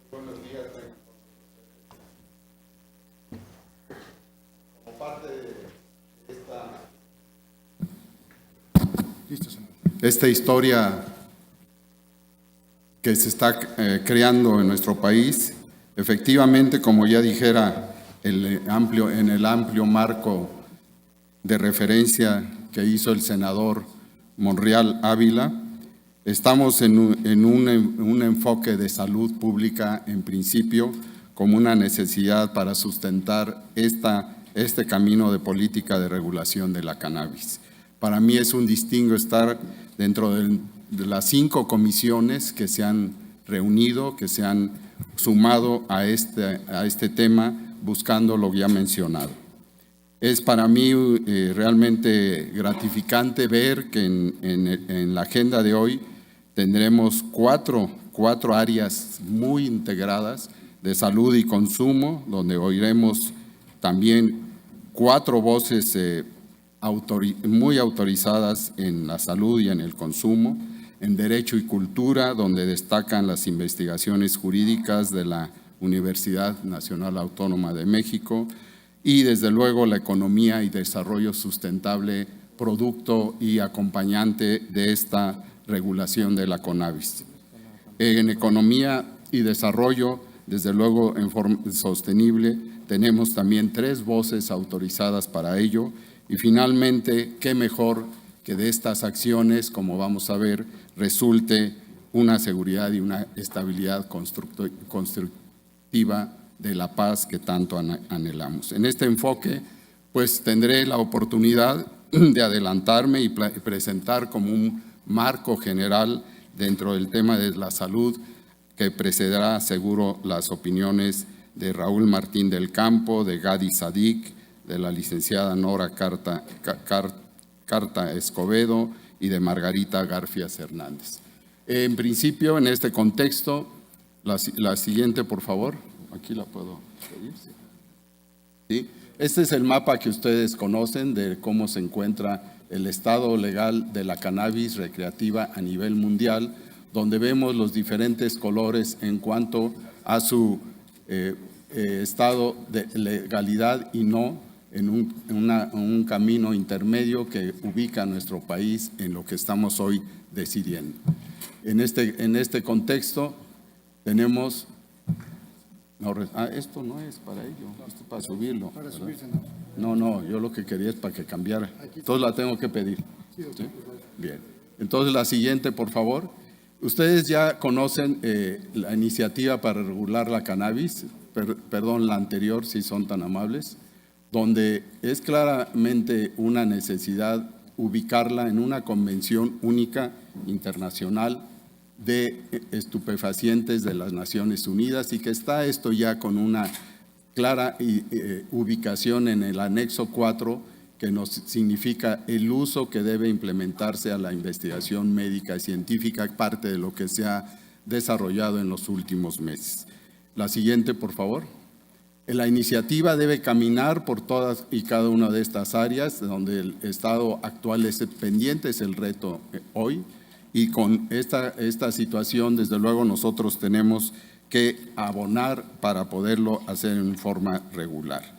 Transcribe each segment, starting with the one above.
Buenos días. Como parte de esta historia que se está creando en nuestro país, efectivamente, como ya dijera, en el amplio marco de referencia que hizo el senador Monreal Ávila, estamos en un enfoque de salud pública, en principio, como una necesidad para sustentar este camino de política de regulación de la cannabis. Para mí es un distingo estar dentro de las 5 comisiones que se han reunido, que se han sumado a este tema, buscando lo ya mencionado. Es para mí realmente gratificante ver que en la agenda de hoy tendremos cuatro áreas muy integradas de salud y consumo, donde oiremos también 4 voces muy autorizadas en la salud y en el consumo, en derecho y cultura, donde destacan las investigaciones jurídicas de la Universidad Nacional Autónoma de México, y desde luego la economía y desarrollo sustentable, producto y acompañante de esta regulación de la cannabis. En economía y desarrollo, desde luego en forma sostenible, tenemos también 3 voces autorizadas para ello, y finalmente, qué mejor que de estas acciones, como vamos a ver, resulte una seguridad y una estabilidad constructiva de la paz que tanto anhelamos. En este enfoque, pues tendré la oportunidad de adelantarme y presentar como un marco general dentro del tema de la salud, que precederá seguro las opiniones de Raúl Martín del Campo, de Gadi Sadik, de la licenciada Nora Carta Escobedo y de Margarita Garfias Hernández. En principio, en este contexto, la siguiente, por favor. Aquí la puedo pedir. ¿Sí? Este es el mapa que ustedes conocen de cómo se encuentra el estado legal de la cannabis recreativa a nivel mundial, donde vemos los diferentes colores en cuanto a su estado de legalidad y no en un camino intermedio que ubica a nuestro país en lo que estamos hoy decidiendo. En este contexto tenemos… esto no es para ello, esto es para subirlo. Para subirse, ¿no? No, yo lo que quería es para que cambiara. Entonces la tengo que pedir. Sí, ¿sí? Bien. Entonces la siguiente, por favor. Ustedes ya conocen la iniciativa para regular la cannabis, perdón, la anterior, si son tan amables, donde es claramente una necesidad ubicarla en una convención única internacional de estupefacientes de las Naciones Unidas, y que está esto ya con una clara ubicación en el anexo 4, que nos significa el uso que debe implementarse a la investigación médica y científica, parte de lo que se ha desarrollado en los últimos meses. La siguiente, por favor. La iniciativa debe caminar por todas y cada una de estas áreas, donde el estado actual es pendiente, es el reto hoy. Y con esta situación, desde luego, nosotros tenemos que abonar para poderlo hacer en forma regular.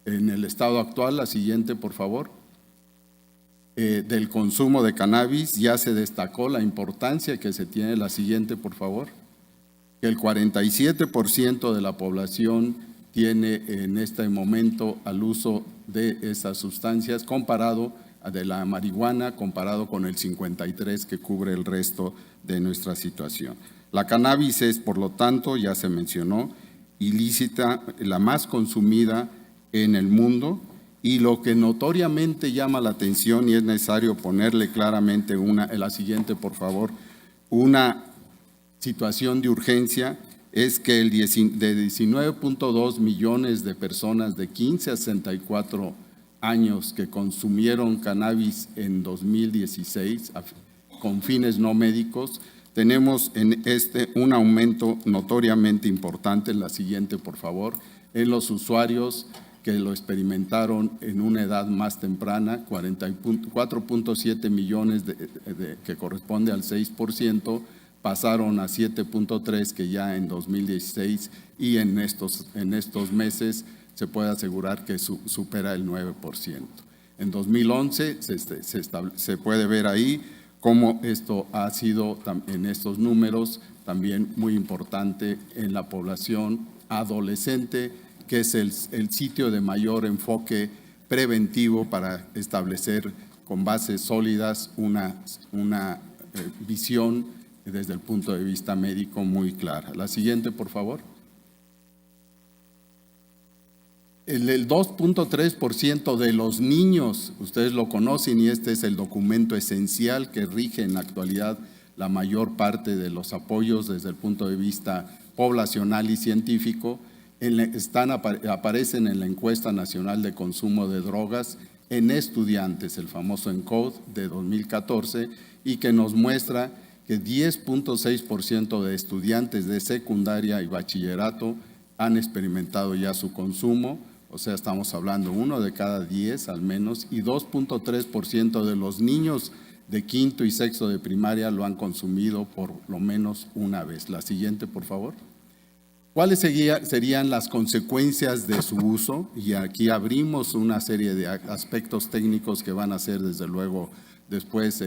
En el estado actual, la siguiente, por favor, del consumo de cannabis, ya se destacó la importancia que se tiene. La siguiente, por favor, que el 47% de la población tiene en este momento al uso de esas sustancias, comparado de la marihuana, comparado con el 53% que cubre el resto de nuestra situación. La cannabis es, por lo tanto, ya se mencionó, ilícita, la más consumida en el mundo, y lo que notoriamente llama la atención, y es necesario ponerle claramente la siguiente, por favor, una situación de urgencia, es que de 19.2 millones de personas de 15 a 64 años que consumieron cannabis en 2016 con fines no médicos, tenemos en un aumento notoriamente importante. La siguiente, por favor, en los usuarios que lo experimentaron en una edad más temprana, 4.7 millones que corresponde al 6%, pasaron a 7.3, que ya en 2016 y en estos meses se puede asegurar que supera el 9%. En 2011 se puede ver ahí cómo esto ha sido en estos números también muy importante en la población adolescente, que es el sitio de mayor enfoque preventivo para establecer con bases sólidas una visión desde el punto de vista médico muy clara. La siguiente, por favor. El 2.3% de los niños, ustedes lo conocen y este es el documento esencial que rige en la actualidad la mayor parte de los apoyos desde el punto de vista poblacional y científico, aparecen en la Encuesta Nacional de Consumo de Drogas en estudiantes, el famoso ENCODE de 2014, y que nos muestra que 10.6% de estudiantes de secundaria y bachillerato han experimentado ya su consumo, o sea, estamos hablando 1 de cada 10 al menos, y 2.3% de los niños de quinto y sexto de primaria lo han consumido por lo menos una vez. La siguiente, por favor. ¿Cuáles serían las consecuencias de su uso? Y aquí abrimos una serie de aspectos técnicos que van a ser, desde luego, después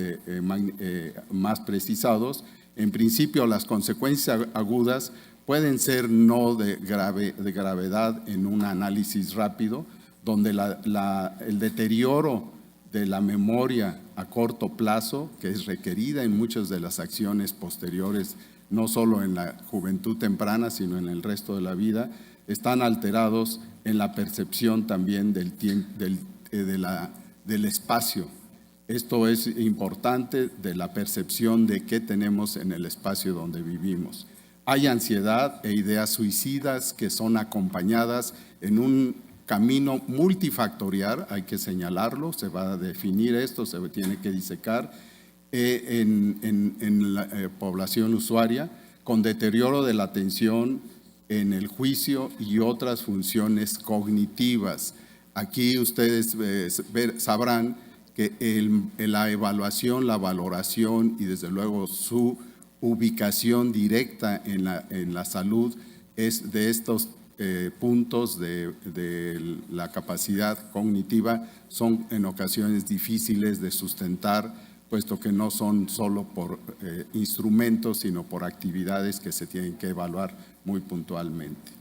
más precisados. En principio, las consecuencias agudas pueden ser no de gravedad en un análisis rápido, donde el deterioro de la memoria a corto plazo, que es requerida en muchas de las acciones posteriores, no solo en la juventud temprana, sino en el resto de la vida, están alterados en la percepción también del espacio. Esto es importante, de la percepción de qué tenemos en el espacio donde vivimos. Hay ansiedad e ideas suicidas que son acompañadas en un camino multifactorial, hay que señalarlo, se va a definir esto, se tiene que disecar en la población usuaria, con deterioro de la atención, en el juicio y otras funciones cognitivas. Aquí ustedes sabrán que la evaluación, la valoración y desde luego su ubicación directa en la salud es de estos puntos de la capacidad cognitiva, son en ocasiones difíciles de sustentar, puesto que no son solo por instrumentos, sino por actividades que se tienen que evaluar muy puntualmente.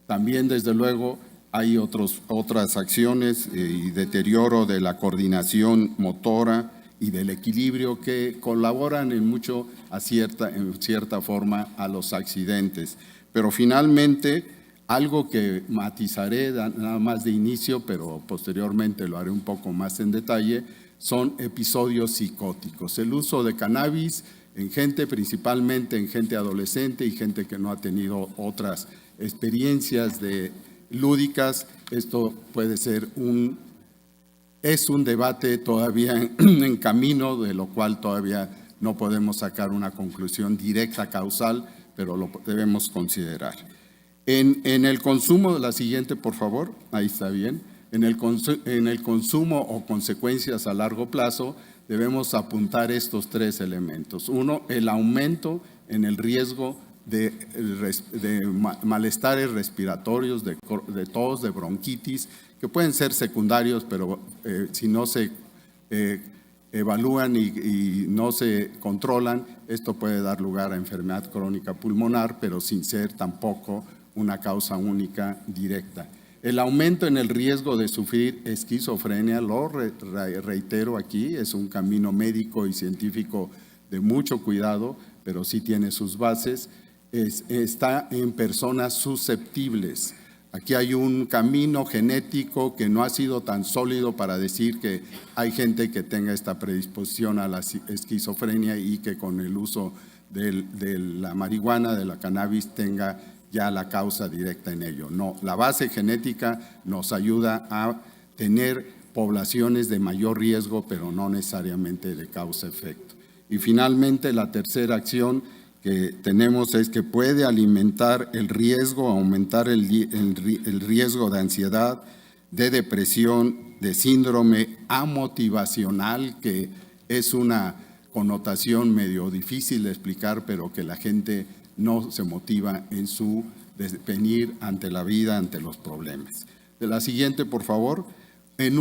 También, desde luego, hay otras acciones y deterioro de la coordinación motora y del equilibrio que colaboran en cierta forma a los accidentes. Pero finalmente, algo que matizaré nada más de inicio, pero posteriormente lo haré un poco más en detalle, son episodios psicóticos. El uso de cannabis en gente, principalmente en gente adolescente y gente que no ha tenido otras experiencias lúdicas, esto puede ser es un debate todavía en camino, de lo cual todavía no podemos sacar una conclusión directa causal, pero lo debemos considerar. En el consumo, la siguiente, por favor, ahí está bien. En el consumo o consecuencias a largo plazo, debemos apuntar estos tres elementos. Uno, el aumento en el riesgo de malestares respiratorios, de tos, de bronquitis, que pueden ser secundarios, pero si no se evalúan y no se controlan, esto puede dar lugar a enfermedad crónica pulmonar, pero sin ser tampoco una causa única directa. El aumento en el riesgo de sufrir esquizofrenia, lo reitero aquí, es un camino médico y científico de mucho cuidado, pero sí tiene sus bases, está en personas susceptibles. Aquí hay un camino genético que no ha sido tan sólido para decir que hay gente que tenga esta predisposición a la esquizofrenia y que con el uso de la marihuana, de la cannabis, tenga ya la causa directa en ello. No, la base genética nos ayuda a tener poblaciones de mayor riesgo, pero no necesariamente de causa-efecto. Y finalmente, la tercera acción que tenemos es que puede alimentar el riesgo, aumentar el riesgo de ansiedad, de depresión, de síndrome amotivacional, que es una connotación medio difícil de explicar, pero que la gente no se motiva en su devenir ante la vida, ante los problemas. De la siguiente, por favor. En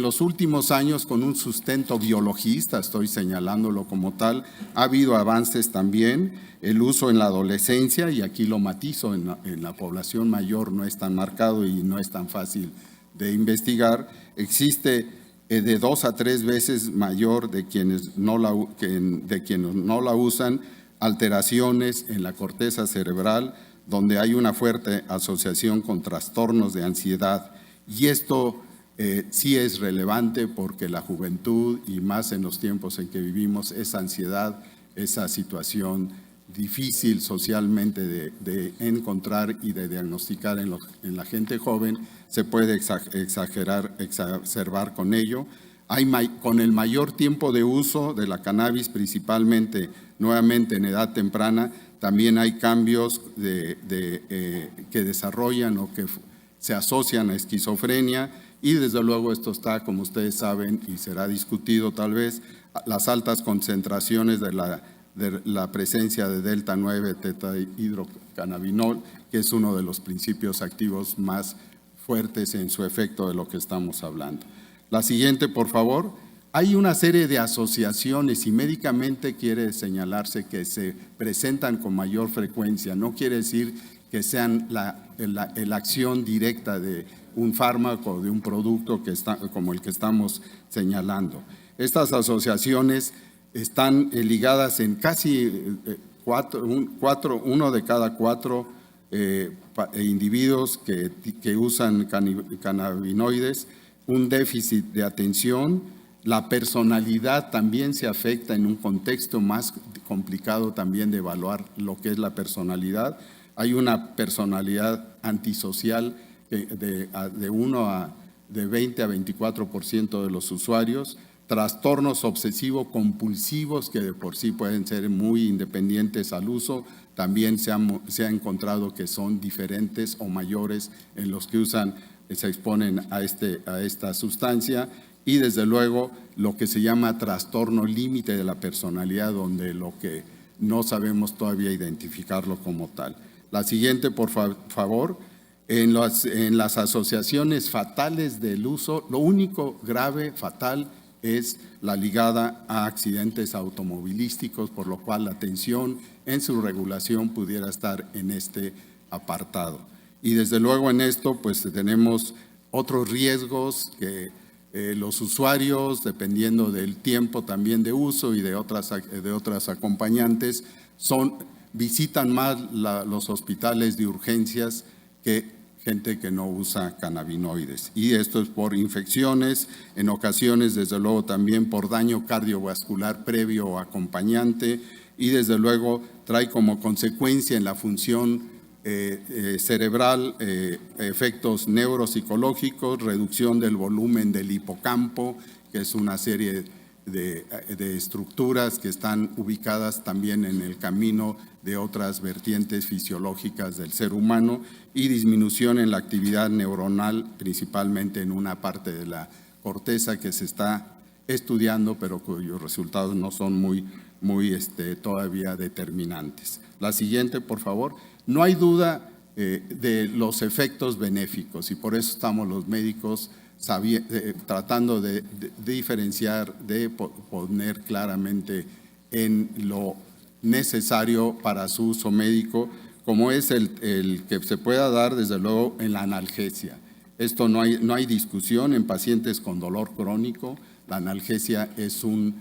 los últimos años, con un sustento biologista, estoy señalándolo como tal, ha habido avances también. El uso en la adolescencia, y aquí lo matizo, en la población mayor no es tan marcado y no es tan fácil de investigar. Existe de 2 a 3 veces mayor de quienes no la usan, alteraciones en la corteza cerebral, donde hay una fuerte asociación con trastornos de ansiedad. Y esto sí es relevante porque la juventud, y más en los tiempos en que vivimos, esa ansiedad, esa situación difícil socialmente de encontrar y de diagnosticar en la gente joven, se puede exacerbar con ello. Con el mayor tiempo de uso de la cannabis, principalmente nuevamente en edad temprana, también hay cambios que desarrollan o que se asocian a esquizofrenia, y desde luego esto está, como ustedes saben, y será discutido tal vez, las altas concentraciones de la presencia de delta 9 tetrahidrocannabinol, que es uno de los principios activos más fuertes en su efecto de lo que estamos hablando. La siguiente, por favor. Hay una serie de asociaciones, y médicamente quiere señalarse que se presentan con mayor frecuencia. No quiere decir que sean la acción directa de un fármaco, de un producto como el que estamos señalando. Estas asociaciones están ligadas en casi 1 de cada 4 individuos que usan cannabinoides, un déficit de atención. La personalidad también se afecta en un contexto más complicado también de evaluar lo que es la personalidad. Hay una personalidad antisocial de 20 a 24% de los usuarios, trastornos obsesivo-compulsivos que de por sí pueden ser muy independientes al uso, también se ha encontrado que son diferentes o mayores en los que se exponen a esta sustancia, y desde luego lo que se llama trastorno límite de la personalidad, donde lo que no sabemos todavía identificarlo como tal. La siguiente, por favor. En las asociaciones fatales del uso, lo único grave, fatal, es la ligada a accidentes automovilísticos, por lo cual la atención en su regulación pudiera estar en este apartado. Y desde luego en esto pues tenemos otros riesgos que los usuarios, dependiendo del tiempo también de uso y de otras acompañantes, visitan más los hospitales de urgencias que gente que no usa cannabinoides. Y esto es por infecciones, en ocasiones desde luego también por daño cardiovascular previo o acompañante, y desde luego trae como consecuencia en la función cerebral efectos neuropsicológicos, reducción del volumen del hipocampo, que es una serie de estructuras que están ubicadas también en el camino de otras vertientes fisiológicas del ser humano, y disminución en la actividad neuronal, principalmente en una parte de la corteza que se está estudiando, pero cuyos resultados no son muy todavía determinantes. La siguiente, por favor. No hay duda de los efectos benéficos, y por eso estamos los médicos tratando de diferenciar, de poner claramente en lo necesario para su uso médico, como es el que se pueda dar desde luego en la analgesia. Esto no hay discusión en pacientes con dolor crónico. La analgesia es un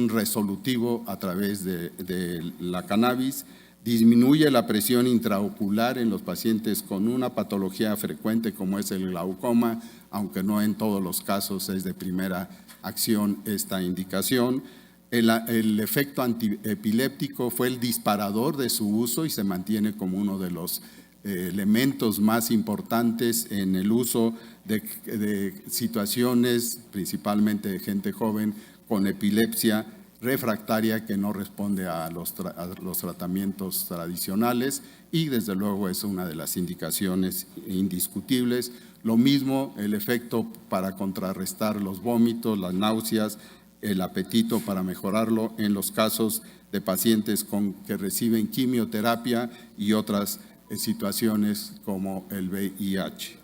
resolutivo a través de la cannabis. Disminuye la presión intraocular en los pacientes con una patología frecuente como es el glaucoma, aunque no en todos los casos es de primera acción esta indicación. El efecto antiepiléptico fue el disparador de su uso y se mantiene como uno de los elementos más importantes en el uso de situaciones, principalmente de gente joven con epilepsia refractaria que no responde a los tratamientos tradicionales, y desde luego es una de las indicaciones indiscutibles. Lo mismo el efecto para contrarrestar los vómitos, las náuseas, el apetito para mejorarlo en los casos de pacientes que reciben quimioterapia y otras situaciones como el VIH.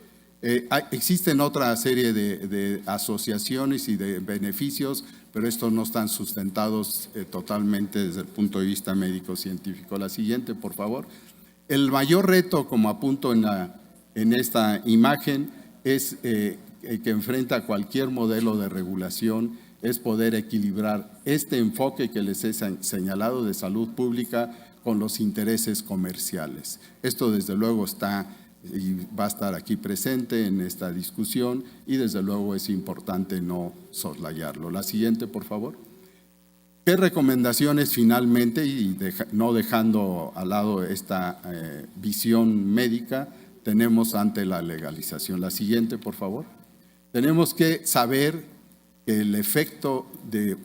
Existen otra serie de asociaciones y de beneficios, pero estos no están sustentados totalmente desde el punto de vista médico-científico. La siguiente, por favor. El mayor reto, como apunto en esta imagen, es que enfrenta cualquier modelo de regulación, es poder equilibrar este enfoque que les he señalado de salud pública con los intereses comerciales. Esto desde luego está y va a estar aquí presente en esta discusión y desde luego es importante no soslayarlo. La siguiente, por favor. ¿Qué recomendaciones finalmente, y no dejando al lado esta visión médica, tenemos ante la legalización? La siguiente, por favor. Tenemos que saber que el efecto de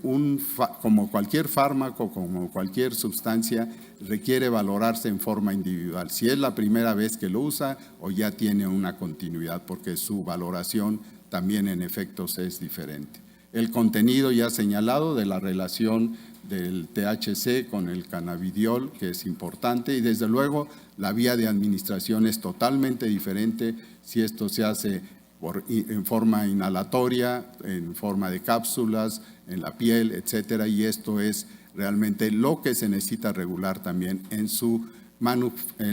como cualquier fármaco, como cualquier sustancia, requiere valorarse en forma individual. Si es la primera vez que lo usa o ya tiene una continuidad, porque su valoración también en efectos es diferente. El contenido ya señalado de la relación del THC con el cannabidiol, que es importante, y desde luego la vía de administración es totalmente diferente si esto se hace en forma inhalatoria, en forma de cápsulas, en la piel, etcétera, y esto es realmente lo que se necesita regular también en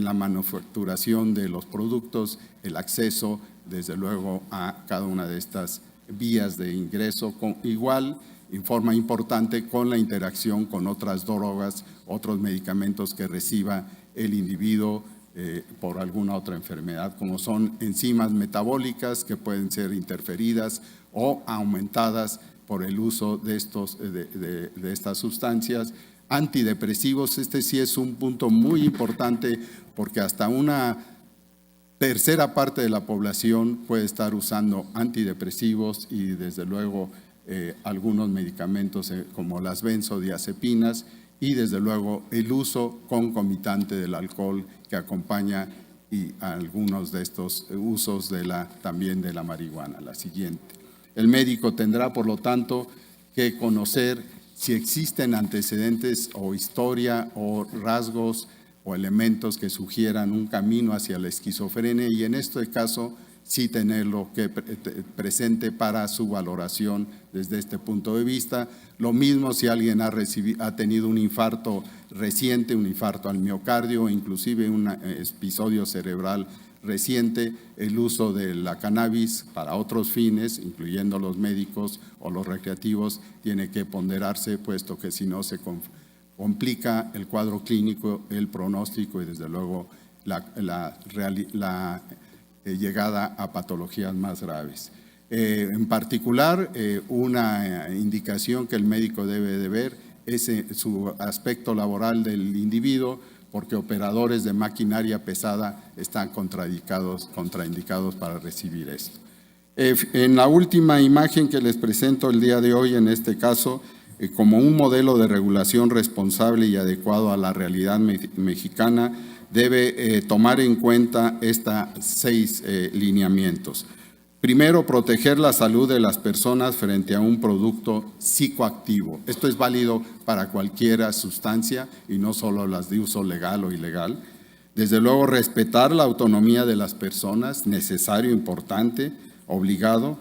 la manufacturación de los productos, el acceso, desde luego, a cada una de estas vías de ingreso, igual, en forma importante, con la interacción con otras drogas, otros medicamentos que reciba el individuo por alguna otra enfermedad, como son enzimas metabólicas que pueden ser interferidas o aumentadas por el uso de estas sustancias. Antidepresivos, este sí es un punto muy importante porque hasta una tercera parte de la población puede estar usando antidepresivos y desde luego algunos medicamentos como las benzodiazepinas y desde luego el uso concomitante del alcohol que acompaña y algunos de estos usos también de la marihuana. La siguiente. El médico tendrá, por lo tanto, que conocer si existen antecedentes o historia o rasgos o elementos que sugieran un camino hacia la esquizofrenia y en este caso sí tenerlo presente para su valoración desde este punto de vista. Lo mismo si alguien ha tenido un infarto reciente, un infarto al miocardio o inclusive un episodio cerebral reciente, el uso de la cannabis para otros fines, incluyendo los médicos o los recreativos, tiene que ponderarse, puesto que si no se complica el cuadro clínico, el pronóstico y desde luego la llegada a patologías más graves. En particular, una indicación que el médico debe de ver es su aspecto laboral del individuo, porque operadores de maquinaria pesada están contraindicados para recibir esto. En la última imagen que les presento el día de hoy, en este caso, como un modelo de regulación responsable y adecuado a la realidad mexicana, debe tomar en cuenta estos 6 lineamientos. Primero, proteger la salud de las personas frente a un producto psicoactivo. Esto es válido para cualquier sustancia y no solo las de uso legal o ilegal. Desde luego, respetar la autonomía de las personas, necesario, importante, obligado.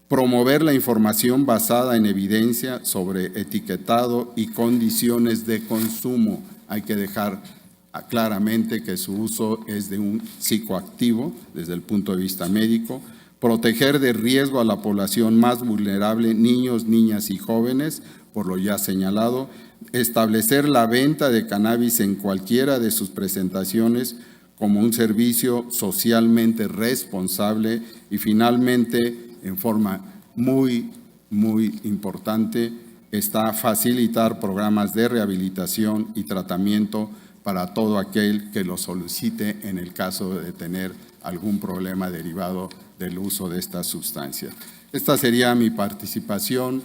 Promover la información basada en evidencia sobre etiquetado y condiciones de consumo. Hay que dejar claramente que su uso es de un psicoactivo desde el punto de vista médico. Proteger de riesgo a la población más vulnerable, niños, niñas y jóvenes, por lo ya señalado. Establecer la venta de cannabis en cualquiera de sus presentaciones como un servicio socialmente responsable. Y finalmente, en forma muy, muy importante, está facilitar programas de rehabilitación y tratamiento para todo aquel que lo solicite en el caso de tener algún problema derivado del uso de estas sustancias. Esta sería mi participación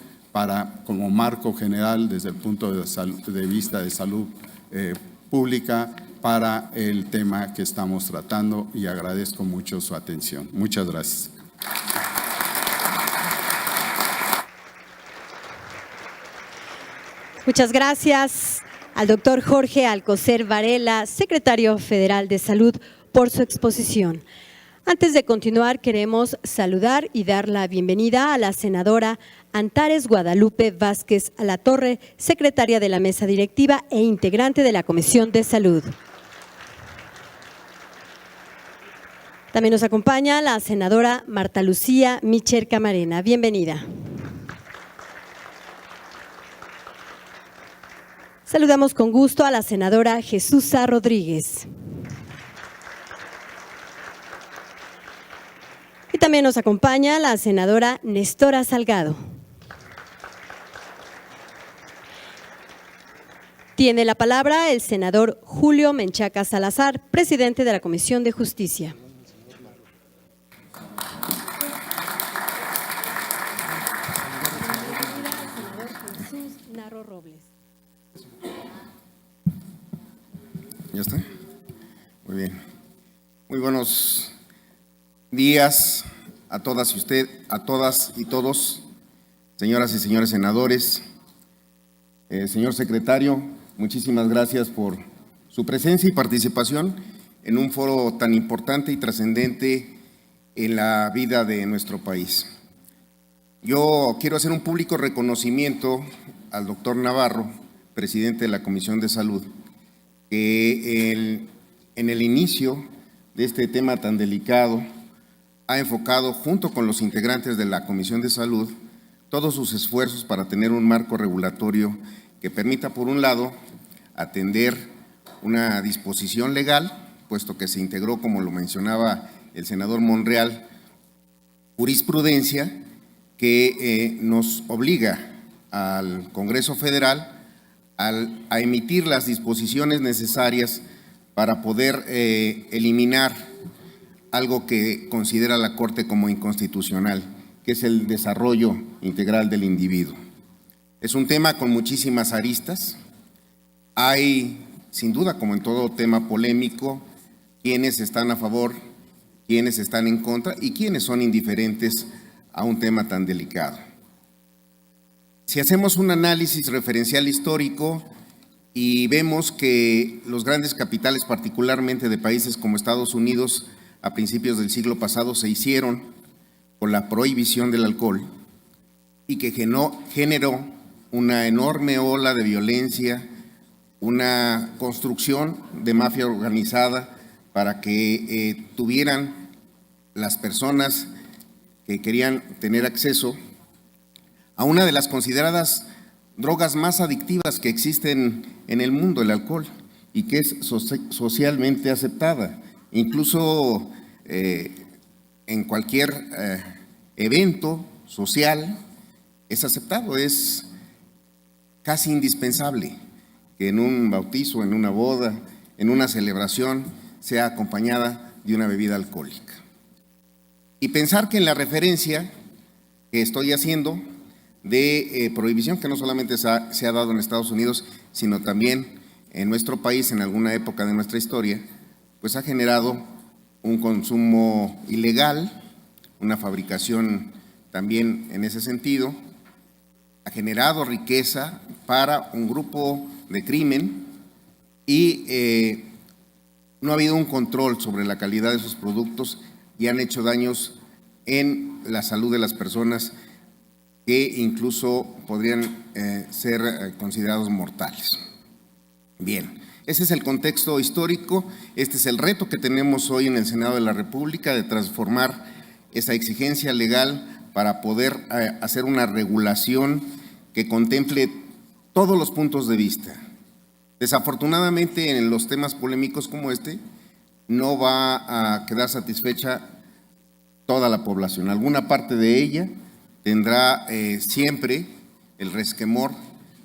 como marco general desde el punto de vista de salud pública para el tema que estamos tratando y agradezco mucho su atención. Muchas gracias. Muchas gracias al doctor Jorge Alcocer Varela, secretario federal de Salud, por su exposición. Antes de continuar, queremos saludar y dar la bienvenida a la senadora Antares Guadalupe Vázquez Alatorre, secretaria de la mesa directiva e integrante de la Comisión de Salud. También nos acompaña la senadora Marta Lucía Micher Camarena. Bienvenida. Saludamos con gusto a la senadora Jesusa Rodríguez. Y también nos acompaña la senadora Nestora Salgado. Tiene la palabra el senador Julio Menchaca Salazar, presidente de la Comisión de Justicia. ¿Ya está? Muy bien. Muy buenos días a todas y todos, señoras y señores senadores. Señor secretario, muchísimas gracias por su presencia y participación en un foro tan importante y trascendente en la vida de nuestro país. Yo quiero hacer un público reconocimiento al doctor Navarro, presidente de la Comisión de Salud, que en el inicio de este tema tan delicado ha enfocado, junto con los integrantes de la Comisión de Salud, todos sus esfuerzos para tener un marco regulatorio que permita, por un lado, atender una disposición legal, puesto que se integró, como lo mencionaba el senador Monreal, jurisprudencia que nos obliga al Congreso Federal a emitir las disposiciones necesarias para poder eliminar algo que considera la Corte como inconstitucional, que es el desarrollo integral del individuo. Es un tema con muchísimas aristas. Hay, sin duda, como en todo tema polémico, quienes están a favor, quienes están en contra y quienes son indiferentes a un tema tan delicado. Si hacemos un análisis referencial histórico y vemos que los grandes capitales, particularmente de países como Estados Unidos, a principios del siglo pasado se hicieron con la prohibición del alcohol y que generó una enorme ola de violencia, una construcción de mafia organizada para que tuvieran las personas que querían tener acceso a una de las consideradas drogas más adictivas que existen en el mundo, el alcohol, y que es socialmente aceptada. Incluso en cualquier evento social es aceptado, es casi indispensable que en un bautizo, en una boda, en una celebración sea acompañada de una bebida alcohólica. Y pensar que en la referencia que estoy haciendo de prohibición, que no solamente se ha dado en Estados Unidos, sino también en nuestro país en alguna época de nuestra historia, pues ha generado un consumo ilegal, una fabricación también en ese sentido, ha generado riqueza para un grupo de crimen y no ha habido un control sobre la calidad de sus productos y han hecho daños en la salud de las personas que incluso podrían ser considerados mortales. Bien, ese es el contexto histórico, este es el reto que tenemos hoy en el Senado de la República de transformar esa exigencia legal para poder hacer una regulación que contemple todos los puntos de vista. Desafortunadamente, en los temas polémicos como este, no va a quedar satisfecha toda la población. Alguna parte de ella tendrá siempre el resquemor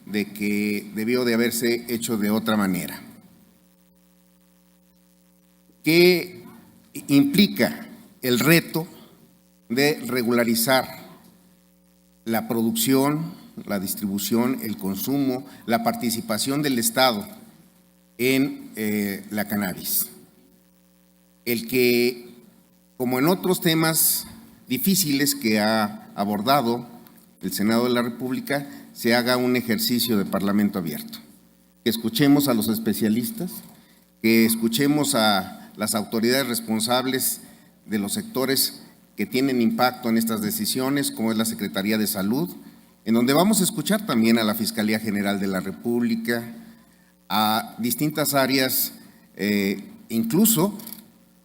de que debió de haberse hecho de otra manera. ¿Qué implica el reto de regularizar la producción, la distribución, el consumo, la participación del Estado en la cannabis? El que, como en otros temas difíciles que ha abordado del Senado de la República se haga un ejercicio de parlamento abierto, que escuchemos a los especialistas, que escuchemos a las autoridades responsables de los sectores que tienen impacto en estas decisiones, como es la Secretaría de Salud, en donde vamos a escuchar también a la Fiscalía General de la República, a distintas áreas, incluso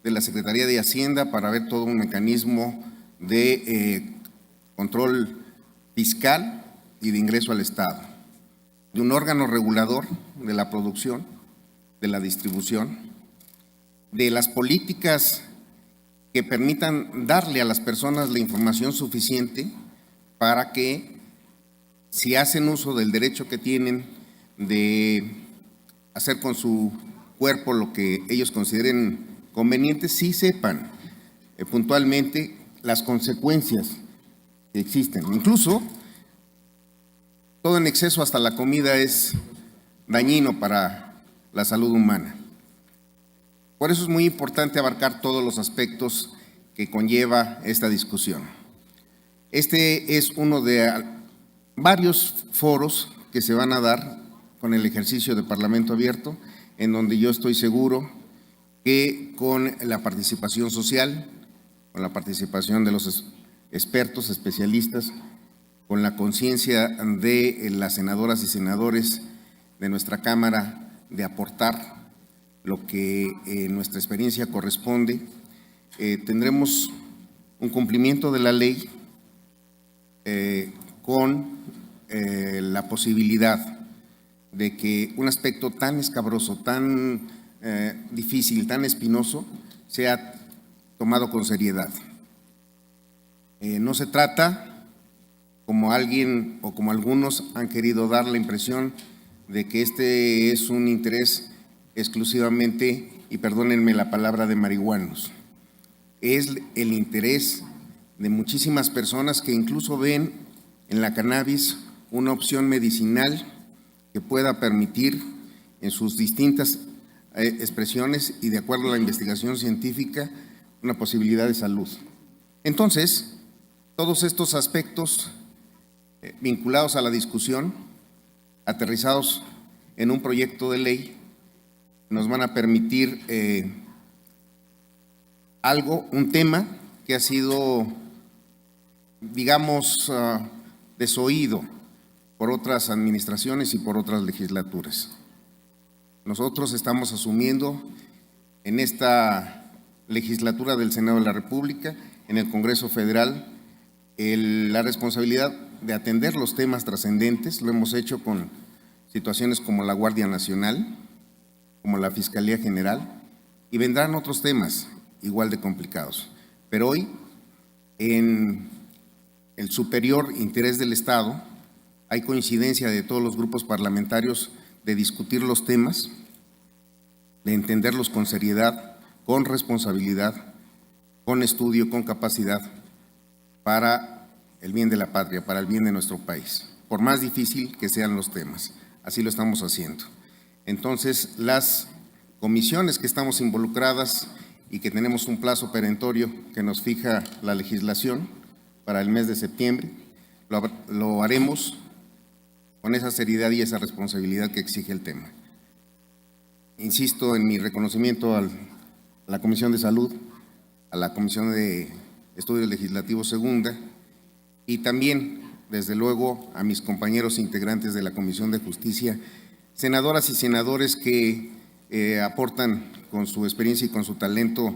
de la Secretaría de Hacienda, para ver todo un mecanismo de control fiscal y de ingreso al Estado, de un órgano regulador de la producción, de la distribución, de las políticas que permitan darle a las personas la información suficiente para que, si hacen uso del derecho que tienen de hacer con su cuerpo lo que ellos consideren conveniente, sí sepan puntualmente las consecuencias que existen. Incluso, todo en exceso, hasta la comida, es dañino para la salud humana. Por eso es muy importante abarcar todos los aspectos que conlleva esta discusión. Este es uno de varios foros que se van a dar con el ejercicio de Parlamento Abierto, en donde yo estoy seguro que con la participación social, con la participación de los expertos, especialistas, con la conciencia de las senadoras y senadores de nuestra Cámara de aportar lo que nuestra experiencia corresponde, tendremos un cumplimiento de la ley con la posibilidad de que un aspecto tan escabroso, tan difícil, tan espinoso, sea tomado con seriedad. No se trata, como alguien o como algunos han querido dar la impresión, de que este es un interés exclusivamente, y perdónenme la palabra, de marihuanos. Es el interés de muchísimas personas que incluso ven en la cannabis una opción medicinal que pueda permitir, en sus distintas expresiones y de acuerdo a la investigación científica, una posibilidad de salud. Entonces, todos estos aspectos vinculados a la discusión, aterrizados en un proyecto de ley, nos van a permitir un tema que ha sido, digamos, desoído por otras administraciones y por otras legislaturas. Nosotros estamos asumiendo en esta legislatura del Senado de la República, en el Congreso Federal, la responsabilidad de atender los temas trascendentes. Lo hemos hecho con situaciones como la Guardia Nacional, como la Fiscalía General, y vendrán otros temas igual de complicados. Pero hoy, en el superior interés del Estado, hay coincidencia de todos los grupos parlamentarios de discutir los temas, de entenderlos con seriedad, con responsabilidad, con estudio, con capacidad, para el bien de la patria, para el bien de nuestro país, por más difícil que sean los temas. Así lo estamos haciendo. Entonces, las comisiones que estamos involucradas y que tenemos un plazo perentorio que nos fija la legislación para el mes de septiembre, lo haremos con esa seriedad y esa responsabilidad que exige el tema. Insisto en mi reconocimiento a la Comisión de Salud, a la Comisión de Estudios Legislativos Segunda, y también, desde luego, a mis compañeros integrantes de la Comisión de Justicia, senadoras y senadores que aportan con su experiencia y con su talento